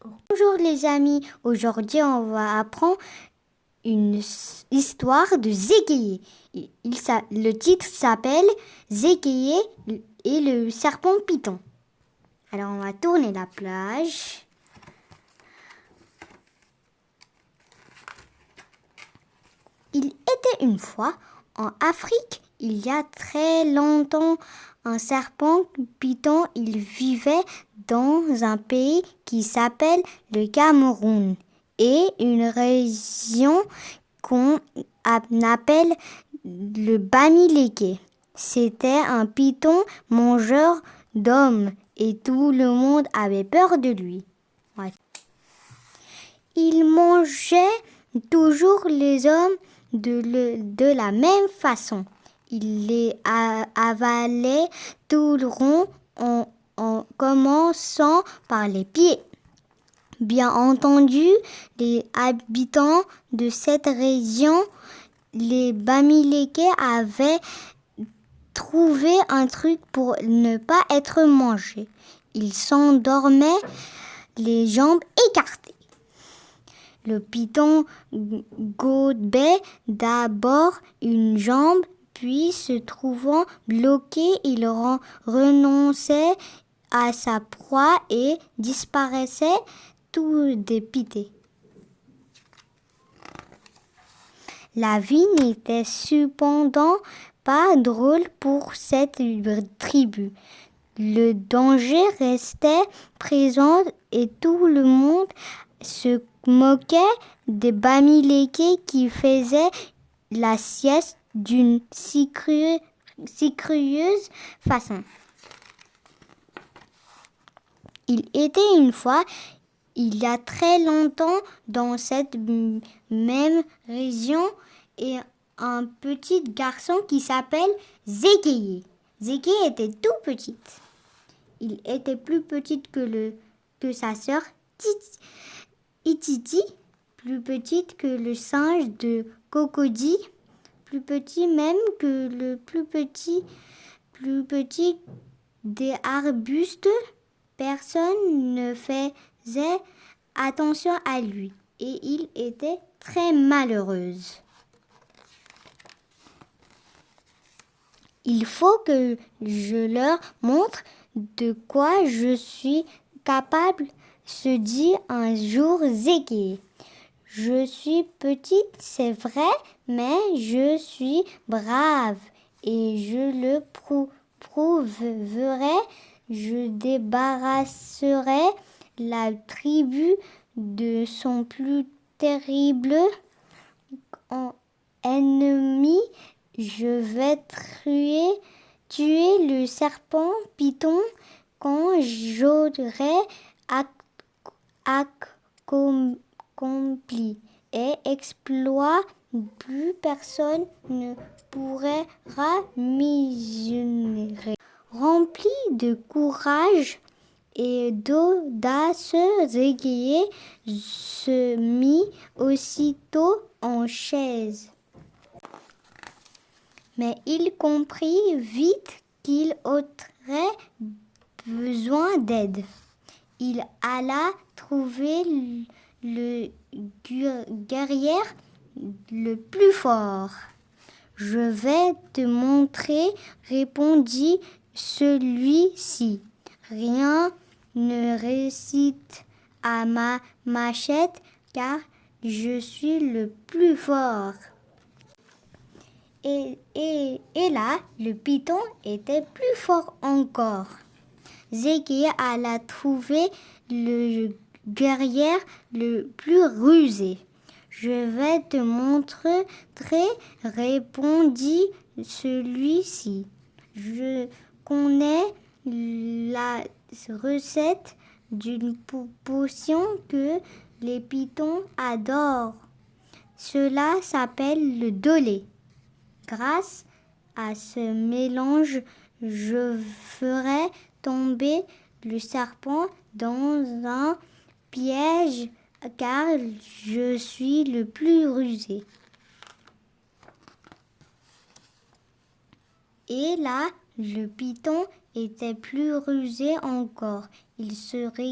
Bonjour les amis, aujourd'hui on va apprendre une histoire de Zéguier. Le titre s'appelle Zéguier et le serpent python. Alors on va tourner la plage. Il était une fois en Afrique, il y a très longtemps, un serpent python. Il vivait dans un pays qui s'appelle le Cameroun et une région qu'on appelle le Bamileke. C'était un python mangeur d'hommes et tout le monde avait peur de lui. Ouais. Il mangeait toujours les hommes de la même façon. Il les avalait tout le rond en commençant par les pieds. Bien entendu, les habitants de cette région, les Bamileke, avaient trouvé un truc pour ne pas être mangés. Ils s'endormaient les jambes écartées. Le python gobait d'abord une jambe, puis se trouvant bloqué, il renonçait à sa proie et disparaissait tout dépité. La vie n'était cependant pas drôle pour cette tribu. Le danger restait présent et tout le monde se moquait des Bamileke qui faisaient la sieste d'une si curieuse façon. Il était une fois, il y a très longtemps, dans cette même région, et un petit garçon qui s'appelle Zéguier. Zéguier était tout petit. Il était plus petit que sa sœur Ititi, plus petite que le singe de Cocody, plus petit même que le plus petit des arbustes. Personne ne faisait attention à lui et il était très malheureux. Il faut que je leur montre de quoi je suis capable, se dit un jour Zéguier. Je suis petite, c'est vrai, mais je suis brave et je le prouverai. Je débarrasserai la tribu de son plus terrible ennemi. Je vais tuer le serpent python quand j'aurai accompli et exploit. Plus personne ne pourra m'ignorer. Rempli de courage et d'audace, Zéguier se mit aussitôt en chaise. Mais il comprit vite qu'il aurait besoin d'aide. Il alla trouver le guerrier le plus fort. Je vais te montrer, répondit celui-ci. Rien ne résiste à ma machette car je suis le plus fort. Et là, le python était plus fort encore. Zéguier alla trouver le guerrier le plus rusé. Je vais te montrer, répondit celui-ci. Je connais la recette d'une potion que les pythons adorent. Cela s'appelle le dolé. Grâce à ce mélange, je ferai tomber le serpent dans un piège car je suis le plus rusé. Et là, le python était plus rusé encore. Il serait